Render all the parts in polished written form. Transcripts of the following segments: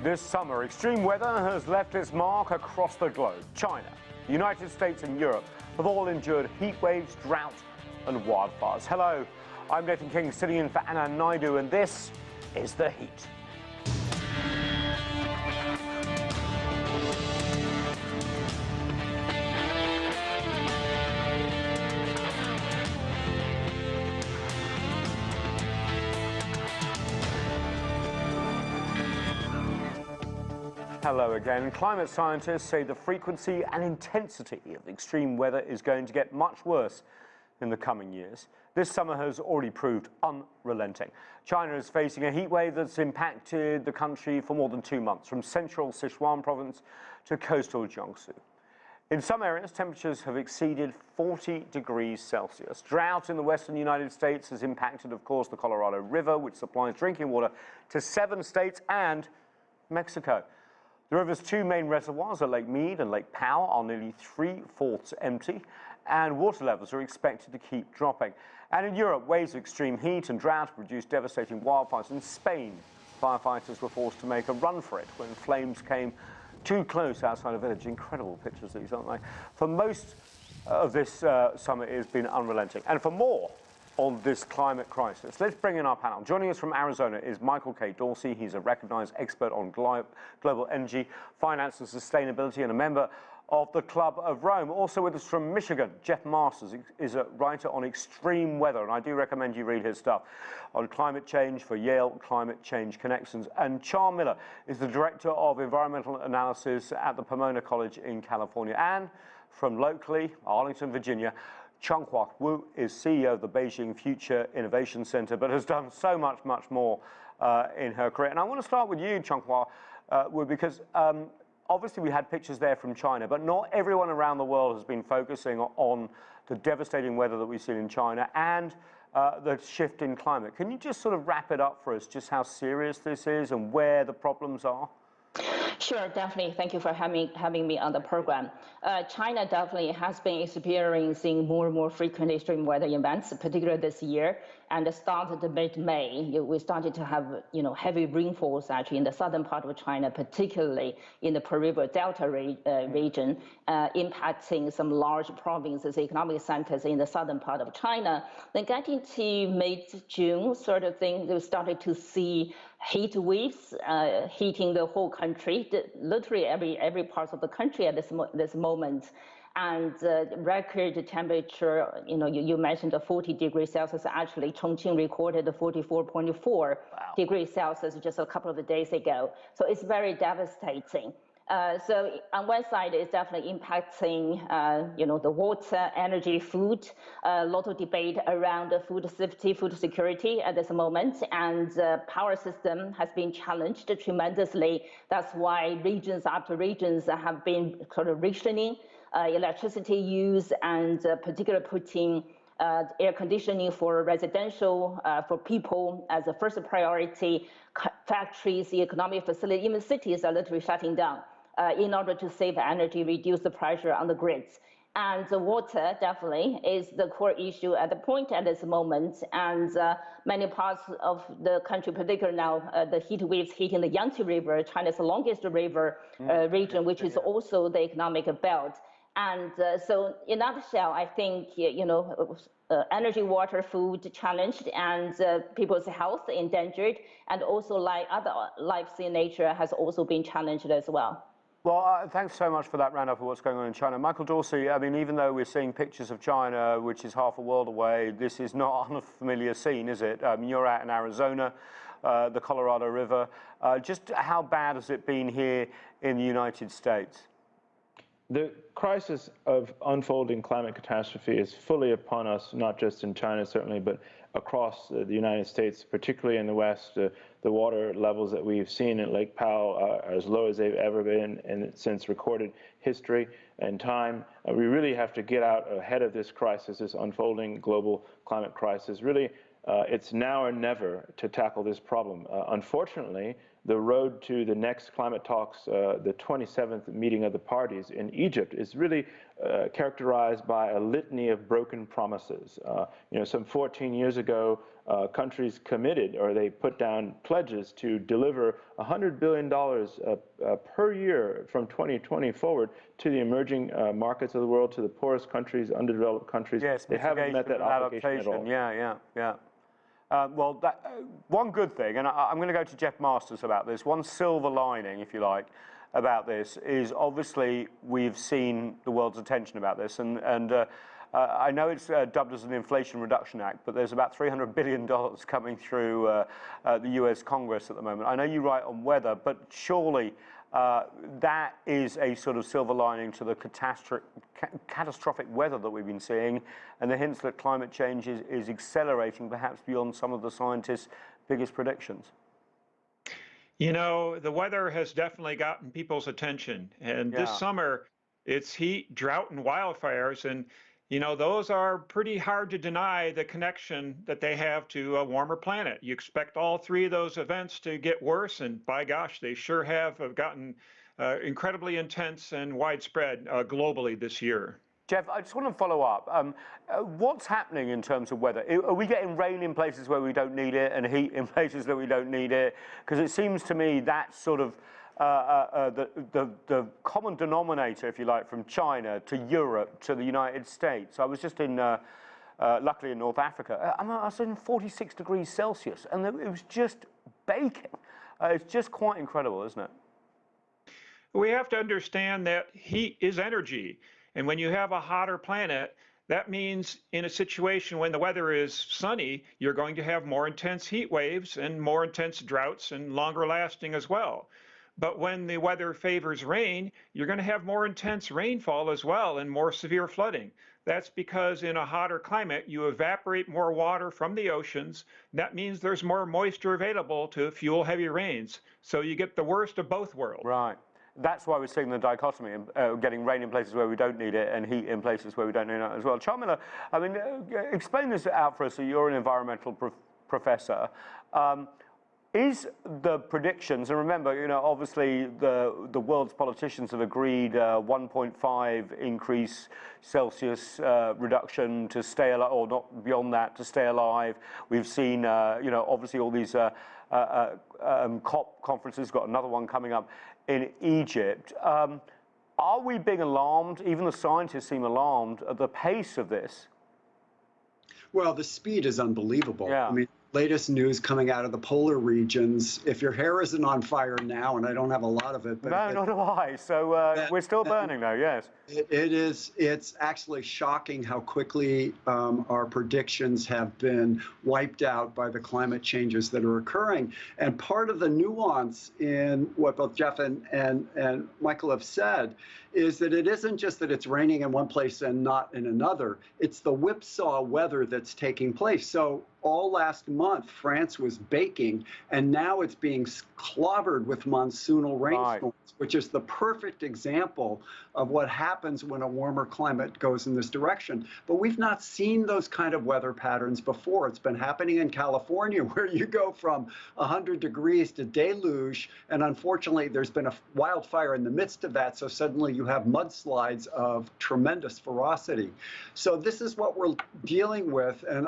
This summer, extreme weather has left its mark across the globe. China, the United States and Europe have all endured heat waves, drought and wildfires. Hello, I'm Nathan King, sitting in for Anna Naidu, and this is The Heat. Hello again. Climate scientists say the frequency and intensity of extreme weather is going to get much worse in the coming years. This summer has already proved unrelenting. China is facing a heat wave that's impacted the country for more than 2 months, from central Sichuan Province to coastal Jiangsu. In some areas, temperatures have exceeded 40 degrees Celsius. Drought in the western United States has impacted, of course, the Colorado River, which supplies drinking water to 7 states and Mexico. The river's 2 main reservoirs at Lake Mead and Lake Powell are nearly 3/4 empty, and water levels are expected to keep dropping. And in Europe, waves of extreme heat and drought have produced devastating wildfires. In Spain, firefighters were forced to make a run for it when flames came too close outside a village. Incredible pictures, these, aren't they? For most of this summer, it has been unrelenting. And for more on this climate crisis, let's bring in our panel. Joining us from Arizona is Michael K. Dorsey. He's a recognized expert on global energy, finance and sustainability, and a member of the Club of Rome. Also with us from Michigan, Jeff Masters is a writer on extreme weather, and I do recommend you read his stuff on climate change for Yale Climate Change Connections. And Charles Miller is the Director of Environmental Analysis at the Pomona College in California. And from locally, Arlington, Virginia, Chunghwa Wu is CEO of the Beijing Future Innovation Center, but has done so much more in her career. And I want to start with you, Chunghwa Wu, because obviously we had pictures there from China, but not everyone around the world has been focusing on the devastating weather that we've seen in China and the shift in climate. Can you just sort of wrap it up for us, just how serious this is and where the problems are? Sure, definitely. Thank you for having me on the program. China definitely has been experiencing more and more frequent extreme weather events, particularly this year. And it started mid-May. We started to have, heavy rainfalls actually in the southern part of China, particularly in the Pearl River Delta region, impacting some large provinces, economic centers in the southern part of China. Then getting to mid-June sort of thing, we started to see heat waves heating the whole country, literally every part of the country at this moment. And record temperature, you mentioned the 40 degrees Celsius. Actually, Chongqing recorded 44.4 degrees Celsius just a couple of days ago. So it's very devastating. So on one side, it's definitely impacting, the water, energy, food. A lot of debate around food safety, food security at this moment, and power system has been challenged tremendously. That's why regions after regions have been sort of rationing electricity use, and particularly putting air conditioning for residential, for people as a first priority. Factories, economic facilities, even cities are literally shutting down in order to save energy, reduce the pressure on the grids. And the water definitely is the core issue at the point at this moment. And many parts of the country, particularly now, the heat waves hitting the Yangtze River, China's longest river region, which is also the economic belt. And so in a nutshell, I think, energy, water, food challenged, and people's health endangered, and also like other lives in nature has also been challenged as well. Well, thanks so much for that roundup of what's going on in China. Michael Dorsey, I mean, even though we're seeing pictures of China, which is half a world away, this is not an unfamiliar scene, is it? You're out in Arizona, the Colorado River. Just how bad has it been here in the United States? The crisis of unfolding climate catastrophe is fully upon us, not just in China, certainly, but across the United States, particularly in the West. The water levels that we've seen at Lake Powell are as low as they've ever been since recorded history and time. We really have to get out ahead of this crisis, this unfolding global climate crisis. Really, it's now or never to tackle this problem. Unfortunately, the road to the next climate talks, the 27th meeting of the parties in Egypt, is really characterized by a litany of broken promises. Some 14 years ago, countries committed, or they put down pledges to deliver $100 billion per year from 2020 forward to the emerging markets of the world, to the poorest countries, underdeveloped countries. Yes, they haven't met that obligation at all. Yeah. Well, one good thing, and I'm going to go to Jeff Masters about this, one silver lining, if you like, about this is obviously we've seen the world's attention about this, and I know it's dubbed as an Inflation Reduction Act, but there's about $300 billion coming through the US Congress at the moment. I know you write on weather, but surely that is a sort of silver lining to the catastrophic weather that we've been seeing, and the hints that climate change is accelerating perhaps beyond some of the scientists' biggest predictions. The weather has definitely gotten people's attention. And this summer, it's heat, drought, and wildfires. And, those are pretty hard to deny the connection that they have to a warmer planet. You expect all three of those events to get worse. And by gosh, they sure have gotten incredibly intense and widespread globally this year. Jeff, I just want to follow up. What's happening in terms of weather? Are we getting rain in places where we don't need it and heat in places that we don't need it? Because it seems to me that's sort of the common denominator, if you like, from China to Europe to the United States. I was just in, luckily in North Africa. I was in 46 degrees Celsius, and it was just baking. It's just quite incredible, isn't it? We have to understand that heat is energy. And when you have a hotter planet, that means in a situation when the weather is sunny, you're going to have more intense heat waves and more intense droughts and longer lasting as well. But when the weather favors rain, you're going to have more intense rainfall as well and more severe flooding. That's because in a hotter climate, you evaporate more water from the oceans. That means there's more moisture available to fuel heavy rains. So you get the worst of both worlds. Right. That's why we're seeing the dichotomy, getting rain in places where we don't need it and heat in places where we don't need it as well. Charmila, I mean, explain this out for us. So you're an environmental professor. Is the predictions, and remember, obviously the world's politicians have agreed 1.5 increase Celsius reduction to stay alive, or not beyond that, to stay alive. We've seen, obviously all these COP conferences, got another one coming up in Egypt. Are we being alarmed? Even the scientists seem alarmed at the pace of this. Well, the speed is unbelievable. Yeah. I mean, latest news coming out of the polar regions. If your hair isn't on fire now, and I don't have a lot of it, but no, nor do I. So we're still burning though. Yes. It's actually shocking how quickly our predictions have been wiped out by the climate changes that are occurring. And part of the nuance in what both Jeff and Michael have said is that it isn't just that it's raining in one place and not in another. It's the whipsaw weather that's taking place. So all last month, France was baking, and now it's being clobbered with monsoonal rainstorms, which is the perfect example of what happens when a warmer climate goes in this direction. But we've not seen those kind of weather patterns before. It's been happening in California, where you go from 100 degrees to deluge, and unfortunately, there's been a wildfire in the midst of that, so suddenly you have mudslides of tremendous ferocity. So this is what we're dealing with, and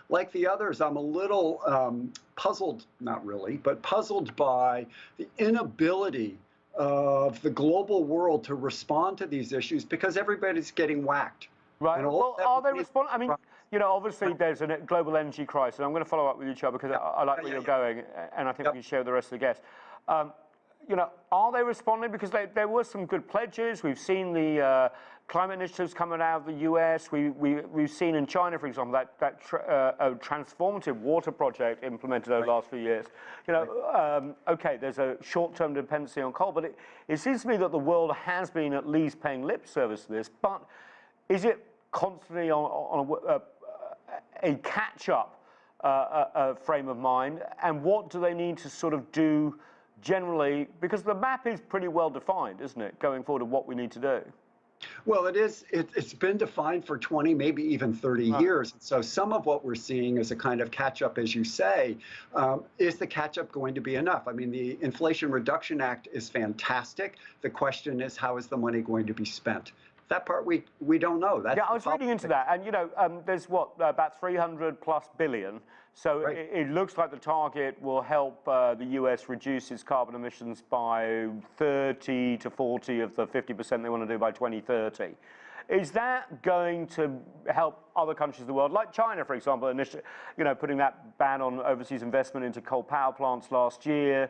like the others, I'm a little puzzled, not really, but puzzled by the inability of the global world to respond to these issues because everybody's getting whacked. Right. Well, are they responding? I mean, obviously there's a global energy crisis. I'm going to follow up with you, Chubb, because I like where you're going, and I think we share with the rest of the guests. Are they responding? Because there were some good pledges. We've seen the climate initiatives coming out of the US. We've seen in China, for example, that transformative water project implemented over the last few years. Okay, there's a short-term dependency on coal, but it seems to me that the world has been at least paying lip service to this. But is it constantly on a catch-up frame of mind? And what do they need to sort of do generally? Because the map is pretty well defined, isn't it, going forward, of what we need to do? Well, it's been defined for 20, maybe even 30 years. So some of what we're seeing is a kind of catch-up, as you say. Is the catch-up going to be enough? I mean, the Inflation Reduction Act is fantastic. The question is, how is the money going to be spent? That part we don't know. That's yeah, I was reading into that, and there's about 300 plus billion. So right. it looks like the target will help the US reduce its carbon emissions by 30 to 40 of the 50% they want to do by 2030. Is that going to help other countries of the world, like China, for example, putting that ban on overseas investment into coal power plants last year?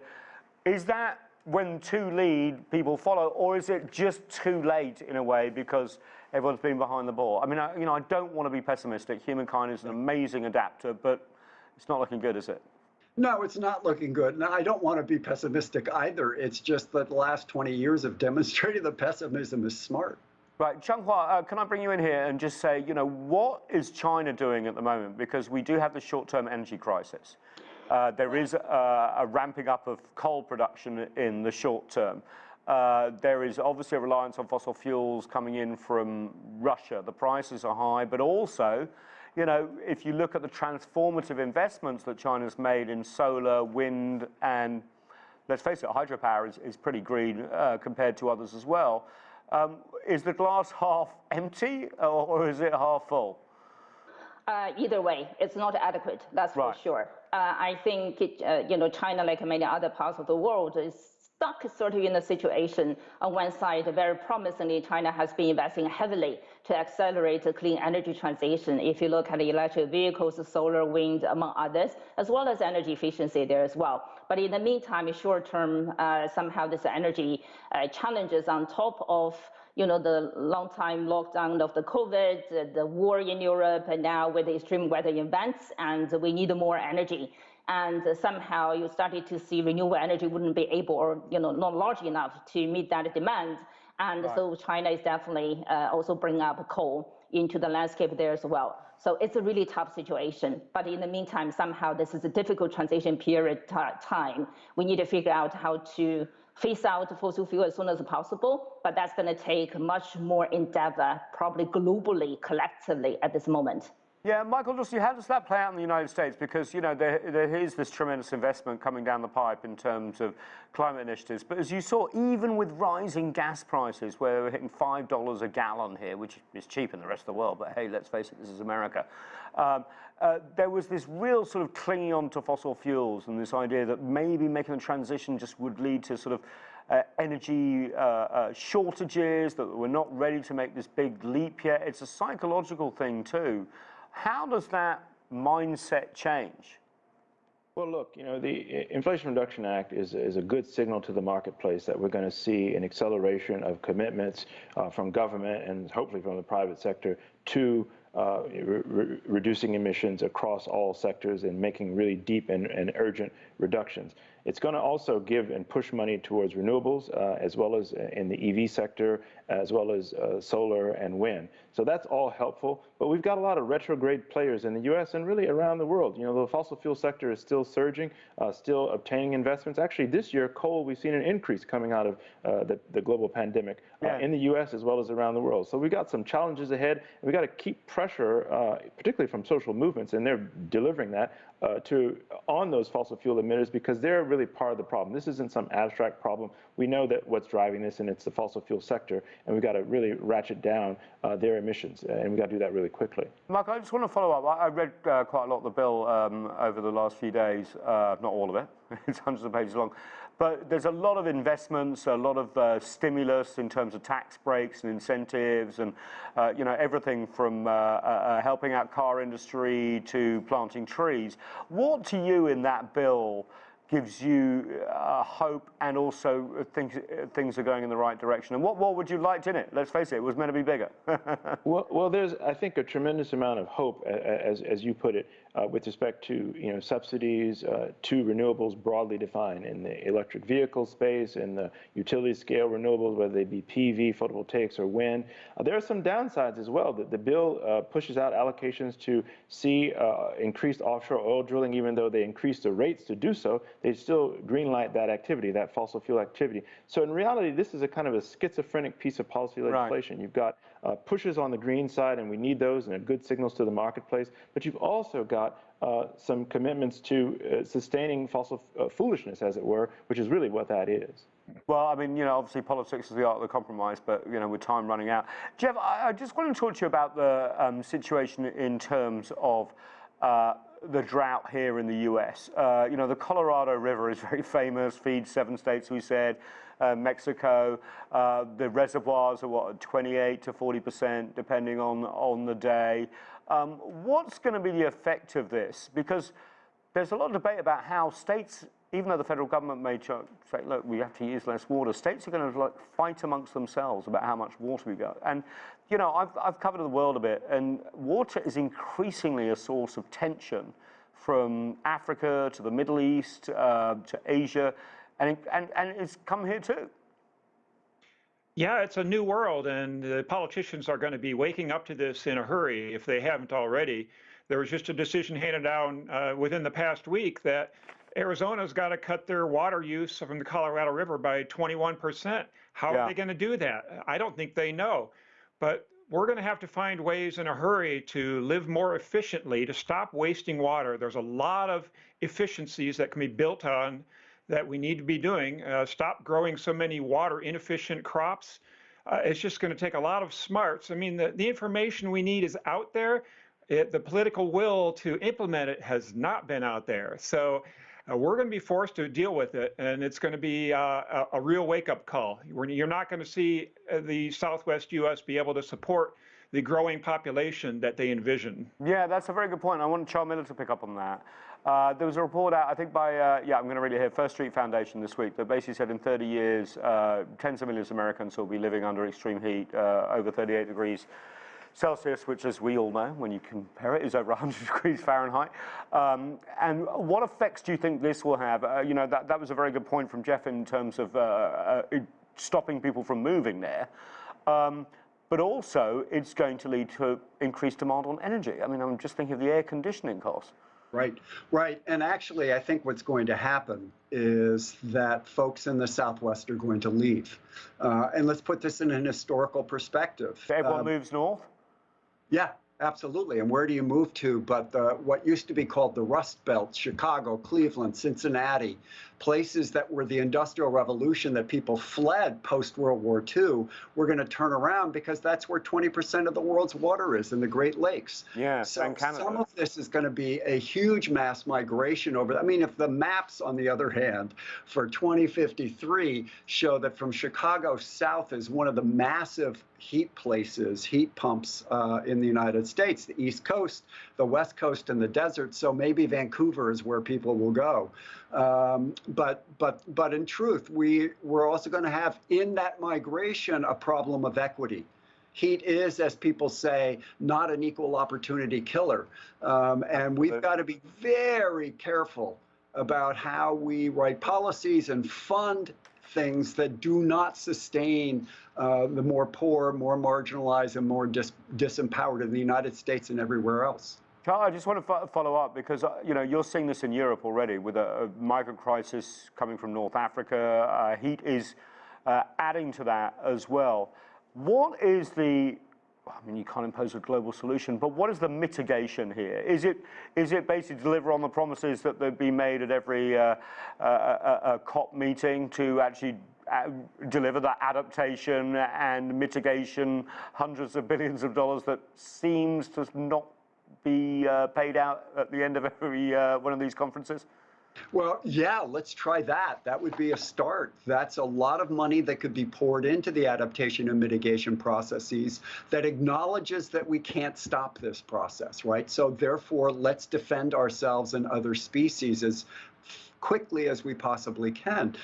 Is that when two lead, people follow, or is it just too late in a way because everyone's been behind the ball? I mean, I don't want to be pessimistic. Humankind is an amazing adapter, but it's not looking good, is it? No, it's not looking good. And I don't want to be pessimistic either. It's just that the last 20 years have demonstrated that pessimism is smart. Right, Changhua, can I bring you in here and just say, what is China doing at the moment? Because we do have the short-term energy crisis. There is a ramping up of coal production in the short term. There is obviously a reliance on fossil fuels coming in from Russia. The prices are high, but also, if you look at the transformative investments that China's made in solar, wind, and let's face it, hydropower is pretty green compared to others as well. Is the glass half empty or is it half full? Either way, it's not adequate, that's for sure. I think, China, like many other parts of the world, is stuck sort of in a situation. On one side, very promisingly, China has been investing heavily to accelerate the clean energy transition. If you look at the electric vehicles, solar, wind, among others, as well as energy efficiency there as well. But in the meantime, short term, somehow this energy challenges on top of the long time lockdown of the COVID, the war in Europe, and now with the extreme weather events, and we need more energy. And somehow you started to see renewable energy wouldn't be able, or not large enough to meet that demand. And so China is definitely also bringing up coal into the landscape there as well. So it's a really tough situation. But in the meantime, somehow this is a difficult transition period time. We need to figure out how to phase out fossil fuel as soon as possible, but that's going to take much more endeavor, probably globally, collectively at this moment. Yeah, Michael, just how does that play out in the United States? Because, there is this tremendous investment coming down the pipe in terms of climate initiatives. But as you saw, even with rising gas prices, where we're hitting $5 a gallon here, which is cheap in the rest of the world, but hey, let's face it, this is America. There was this real sort of clinging on to fossil fuels and this idea that maybe making the transition just would lead to sort of energy shortages, that we're not ready to make this big leap yet. It's a psychological thing too. How does that mindset change? Well, look, the Inflation Reduction Act is a good signal to the marketplace that we're going to see an acceleration of commitments from government and hopefully from the private sector to reducing emissions across all sectors and making really deep and urgent reductions. It's going to also give and push money towards renewables, as well as in the EV sector, as well as solar and wind. So that's all helpful. But we've got a lot of retrograde players in the U.S. and really around the world. The fossil fuel sector is still surging, still obtaining investments. Actually, this year, coal, we've seen an increase coming out of the global pandemic in the U.S. as well as around the world. So we've got some challenges ahead. And we've got to keep pressure, particularly from social movements, and they're delivering that, on those fossil fuel emitters, because they're really part of the problem. This isn't some abstract problem. We know that what's driving this, and it's the fossil fuel sector, and we've got to really ratchet down their emissions, and we've got to do that really quickly. Mark, I just want to follow up. I read quite a lot of the bill over the last few days, not all of it, it's hundreds of pages long, but there's a lot of investments, a lot of stimulus in terms of tax breaks and incentives, and everything from helping out car industry to planting trees. What to you in that bill gives you hope and also things are going in the right direction? And what would you liked in it? Let's face it, it was meant to be bigger. well, there's, I think, a tremendous amount of hope, as you put it, with respect to subsidies to renewables broadly defined in the electric vehicle space, in the utility scale renewables, whether they be PV, photovoltaics, or wind. There are some downsides as well. The bill pushes out allocations to see increased offshore oil drilling, even though they increased the rates to do so. they still greenlight that activity, that fossil fuel activity. So in reality, this is a kind of a schizophrenic piece of policy legislation. Right. You've got pushes on the green side, and we need those, and they're good signals to the marketplace. But you've also got some commitments to sustaining fossil foolishness, as it were, which is really what that is. Well, I mean, obviously politics is the art of the compromise, but, with time running out. Jeff, I just want to talk to you about the situation in terms of the drought here in the U.S. The Colorado River is very famous, feeds 7 states, we said, Mexico. The reservoirs are, 28 to 40%, depending on the day. What's going to be the effect of this? Because there's a lot of debate about how states, even though the federal government may say, look, we have to use less water, states are going to fight amongst themselves about how much water we got. And, I've covered the world a bit, and water is increasingly a source of tension from Africa to the Middle East to Asia, and it's come here too. Yeah, it's a new world, and the politicians are going to be waking up to this in a hurry if they haven't already. There was just a decision handed down within the past week that Arizona's got to cut their water use from the Colorado River by 21%. How are they going to do that? I don't think they know. But we're going to have to find ways in a hurry to live more efficiently, to stop wasting water. There's a lot of efficiencies that can be built on that we need to be doing. Stop growing so many water inefficient crops. It's just going to take a lot of smarts. I mean, the information we need is out there. The political will to implement it has not been out there. So we're going to be forced to deal with it, and it's going to be a real wake-up call. You're not going to see the Southwest U.S. be able to support the growing population that they envision. Yeah, that's a very good point. I want Charles Miller to pick up on that. There was a report out, I think by, I'm going to read it here, First Street Foundation this week, that basically said in 30 years, tens of millions of Americans will be living under extreme heat, over 38 degrees Celsius, which, as we all know, when you compare it, is over 100 degrees Fahrenheit. And what effects do you think this will have? That was a very good point from Jeff in terms of stopping people from moving there. But also, it's going to lead to increased demand on energy. I mean, I'm just thinking of the air conditioning costs. Right. And actually, I think what's going to happen is that folks in the Southwest are going to leave. And let's put this in an historical perspective. So everyone moves north? Yeah, absolutely. And where do you move to? But what used to be called the Rust Belt, Chicago, Cleveland, Cincinnati, places that were the Industrial Revolution that people fled post-World War II, we're going to turn around because that's where 20% of the world's water is, in the Great Lakes. Yeah, so and Canada. Some of this is going to be a huge mass migration over. I mean, if the maps, on the other hand, for 2053 show that from Chicago south is one of the massive heat places, heat pumps in the United States, the East Coast, the West Coast, and the desert. So maybe Vancouver is where people will go. But in truth, we're also going to have in that migration a problem of equity. Heat is, as people say, not an equal opportunity killer. And we've got to be very careful about how we write policies and fund things that do not sustain the more poor, more marginalized, and more disempowered in the United States and everywhere else. Charles, I just want to follow up because, you're seeing this in Europe already with a migrant crisis coming from North Africa. Heat is adding to that as well. What is you can't impose a global solution, but what is the mitigation here? Is it basically deliver on the promises that they've been made at every COP meeting to actually deliver that adaptation and mitigation, hundreds of billions of dollars that seems to not be paid out at the end of every one of these conferences? Well, yeah, let's try that. That would be a start. That's a lot of money that could be poured into the adaptation and mitigation processes that acknowledges that we can't stop this process, right? So therefore, let's defend ourselves and other species as quickly as we possibly can.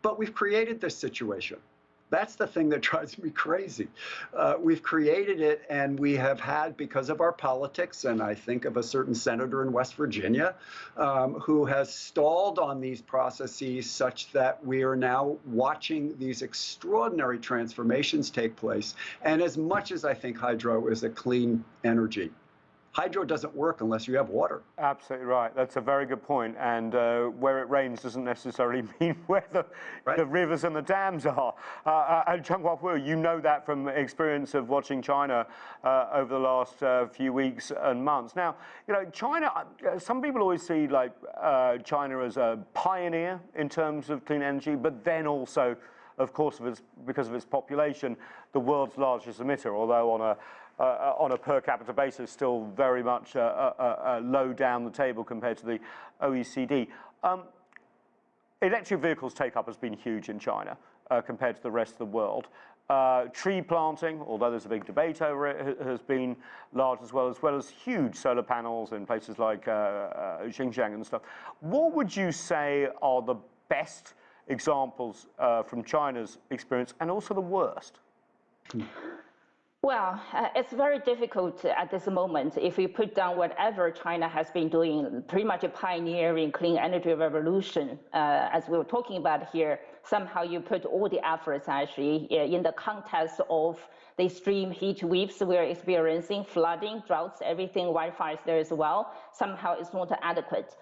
But we've created this situation. That's the thing that drives me crazy. We've created it, and we have had, because of our politics, and I think of a certain senator in West Virginia who has stalled on these processes such that we are now watching these extraordinary transformations take place. And as much as I think hydro is a clean energy, hydro doesn't work unless you have water. Absolutely right. That's a very good point. And where it rains doesn't necessarily mean where the rivers and the dams are. And Zhang Huafu, you know that from experience of watching China over the last few weeks and months. Now, you know, China, some people always see like China as a pioneer in terms of clean energy, but then also, of course, because of its population, the world's largest emitter, although on a per capita basis, still very much low down the table compared to the OECD. Electric vehicles take-up has been huge in China compared to the rest of the world. Tree planting, although there's a big debate over it, has been large as well as huge solar panels in places like Xinjiang and stuff. What would you say are the best examples from China's experience and also the worst? Well, it's very difficult at this moment. If we put down whatever China has been doing, pretty much a pioneering clean energy revolution, as we were talking about here, somehow you put all the efforts actually in the context of the extreme heat waves we're experiencing, flooding, droughts, everything, wildfires there as well, somehow it's not adequate.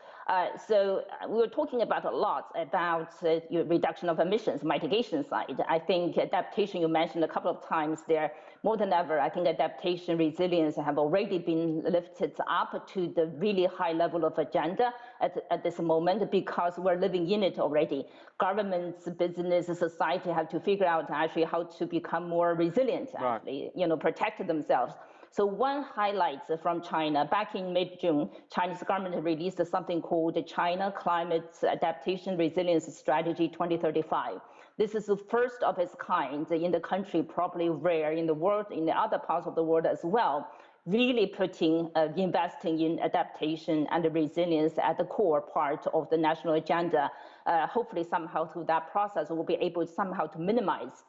So we were talking about a lot about reduction of emissions, mitigation side. I think adaptation, you mentioned a couple of times there, more than ever, I think adaptation, resilience have already been lifted up to the really high level of agenda at this moment because we're living in it already. Governments, business, society have to figure out actually how to become more resilient, actually, you know, protect themselves. So one highlight from China, back in mid-June, Chinese government released something called the China Climate Adaptation Resilience Strategy 2035. This is the first of its kind in the country, probably rare in the world, in the other parts of the world as well, really putting, investing in adaptation and resilience at the core part of the national agenda. Hopefully somehow through that process, we'll be able somehow to minimize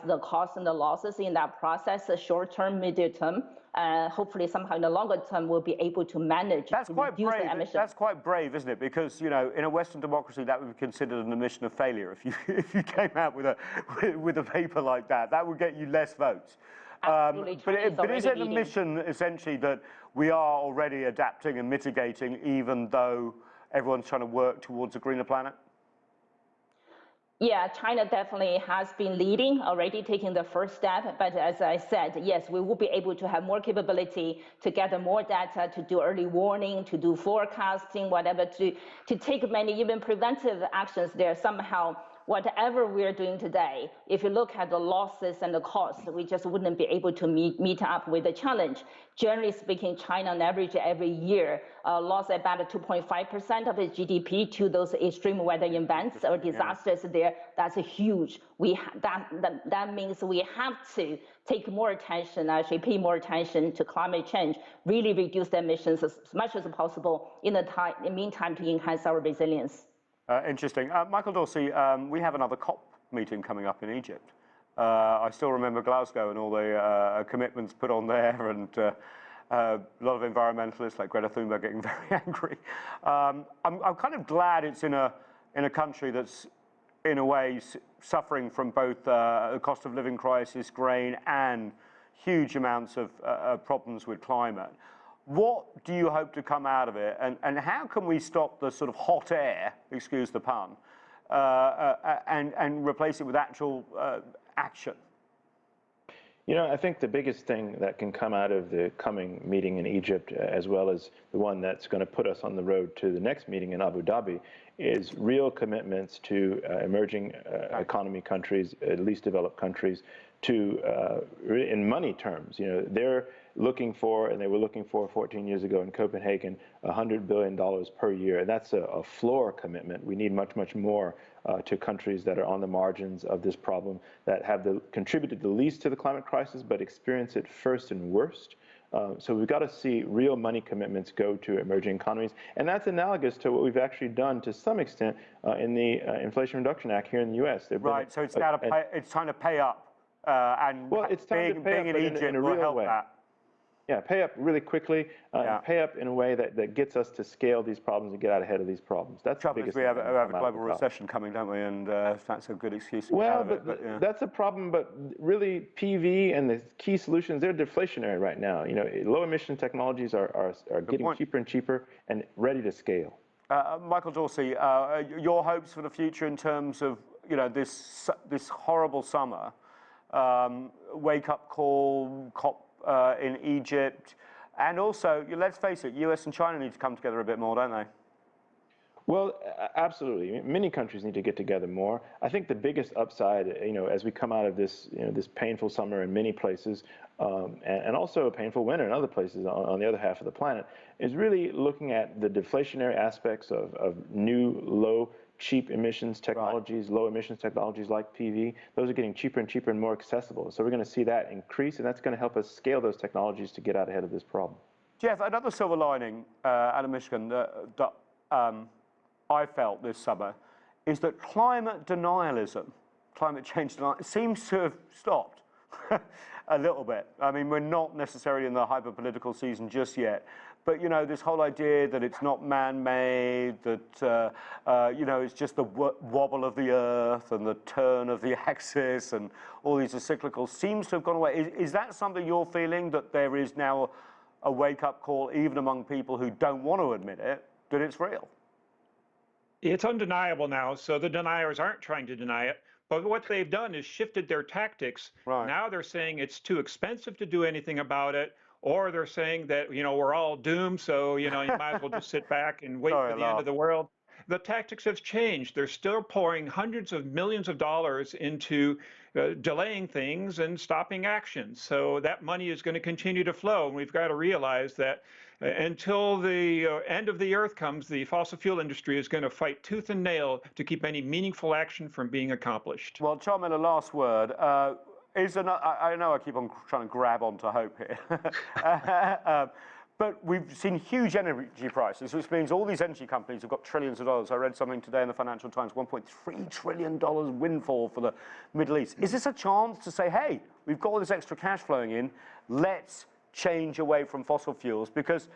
the costs and the losses in that process, short-term, medium-term. Hopefully somehow in the longer term, we'll be able to manage to reduce the emissions. That's quite brave, isn't it? Because, you know, in a Western democracy, that would be considered an admission of failure. If you came out with a paper like that, that would get you less votes. Absolutely. But is it an admission, essentially, that we are already adapting and mitigating, even though everyone's trying to work towards a greener planet? Yeah, China definitely has been leading, already taking the first step. But as I said, yes, we will be able to have more capability to gather more data, to do early warning, to do forecasting, whatever, to take many even preventive actions there somehow. Whatever we're doing today, if you look at the losses and the costs, we just wouldn't be able to meet up with the challenge. Generally speaking, China on average every year lost about 2.5% of its GDP to those extreme weather events or disasters there. That's huge. That means we have to take more attention, actually pay more attention to climate change, really reduce the emissions as much as possible in the meantime to enhance our resilience. Interesting. Michael Dorsey, we have another COP meeting coming up in Egypt. I still remember Glasgow and all the commitments put on there, and a lot of environmentalists like Greta Thunberg getting very angry. I'm kind of glad it's in a country that's, in a way, suffering from both the cost of living crisis, grain, and huge amounts of problems with climate. What do you hope to come out of it, and how can we stop the sort of hot air, excuse the pun, and replace it with actual action? You know, I think the biggest thing that can come out of the coming meeting in Egypt, as well as the one that's going to put us on the road to the next meeting in Abu Dhabi, is real commitments to emerging economy countries, at least developed countries, to, in money terms, you know, they're looking for, and they were looking for 14 years ago in Copenhagen, $100 billion per year. And that's a floor commitment. We need much, much more to countries that are on the margins of this problem, that have contributed the least to the climate crisis, but experience it first and worst. So we've got to see real money commitments go to emerging economies. And that's analogous to what we've actually done to some extent in the Inflation Reduction Act here in the US. Right, so it's time to pay up. And well, it's time to pay being up, in Egypt in a will real help way. that. Yeah, pay up really quickly, and pay up in a way that gets us to scale these problems and get out ahead of these problems. That's the biggest we thing have a come out of global the problem. recession coming, don't we? And that's a good excuse to get Well, out of it. but Yeah. that's a problem. But really, PV and the key solutions, they're deflationary right now. You know, low emission technologies are getting cheaper and cheaper and ready to scale. Michael Dorsey, your hopes for the future in terms of, you know, this horrible summer, wake-up call, COP in Egypt, and also, let's face it, US and China need to come together a bit more, don't they? Well, absolutely. Many countries need to get together more. I think the biggest upside, you know, as we come out of this, you know, this painful summer in many places, and also a painful winter in other places on the other half of the planet, is really looking at the deflationary aspects of new, low, cheap emissions technologies, low emissions technologies like PV. Those are getting cheaper and cheaper and more accessible. So we're going to see that increase, and that's going to help us scale those technologies to get out ahead of this problem. Jeff, another silver lining out of Michigan that I felt this summer is that climate denialism, climate change denial, seems to have stopped a little bit. I mean, we're not necessarily in the hyper-political season just yet, but, you know, this whole idea that it's not man-made, that, you know, it's just the wobble of the Earth and the turn of the axis and all these are cyclical seems to have gone away. Is that something you're feeling, that there is now a wake-up call, even among people who don't want to admit it, that it's real? It's undeniable now, so the deniers aren't trying to deny it. But what they've done is shifted their tactics. Right. Now they're saying it's too expensive to do anything about it, or they're saying that, you know, we're all doomed, so, you know, you might as well just sit back and wait for the end of the world. The tactics have changed. They're still pouring hundreds of millions of dollars into delaying things and stopping actions. So that money is going to continue to flow. And we've got to realize that until the end of the earth comes, the fossil fuel industry is going to fight tooth and nail to keep any meaningful action from being accomplished. Well, Charmin, a last word. I know I keep on trying to grab onto hope here. But we've seen huge energy prices, which means all these energy companies have got trillions of dollars. I read something today in the Financial Times, $1.3 trillion windfall for the Middle East. Is this a chance to say, hey, we've got all this extra cash flowing in, let's change away from fossil fuels, because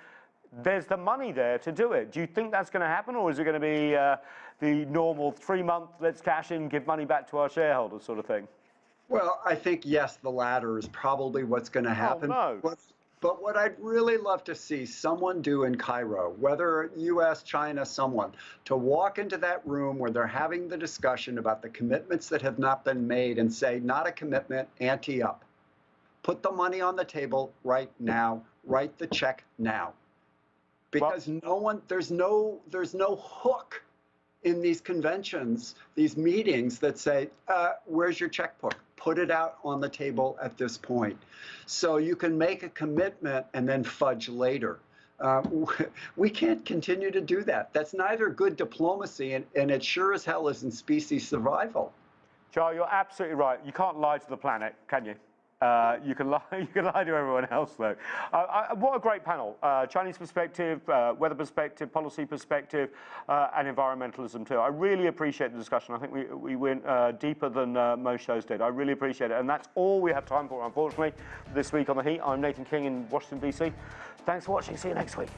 there's the money there to do it? Do you think that's going to happen, or is it going to be the normal 3-month, let's cash in, give money back to our shareholders sort of thing? Well, I think, yes, the latter is probably what's going to happen. Oh, no. But what I'd really love to see someone do in Cairo, whether US, China, someone, to walk into that room where they're having the discussion about the commitments that have not been made and say, not a commitment, ante up. Put the money on the table right now. Write the check now. Because there's no hook in these conventions, these meetings that say, where's your checkbook? Put it out on the table at this point. So you can make a commitment and then fudge later. We can't continue to do that. That's neither good diplomacy, and it sure as hell isn't species survival. Charles, you're absolutely right. You can't lie to the planet, can you? You can lie to everyone else, though. What a great panel. Chinese perspective, weather perspective, policy perspective, and environmentalism, too. I really appreciate the discussion. I think we went deeper than most shows did. I really appreciate it. And that's all we have time for, unfortunately, this week on The Heat. I'm Nathan King in Washington, D.C. Thanks for watching. See you next week.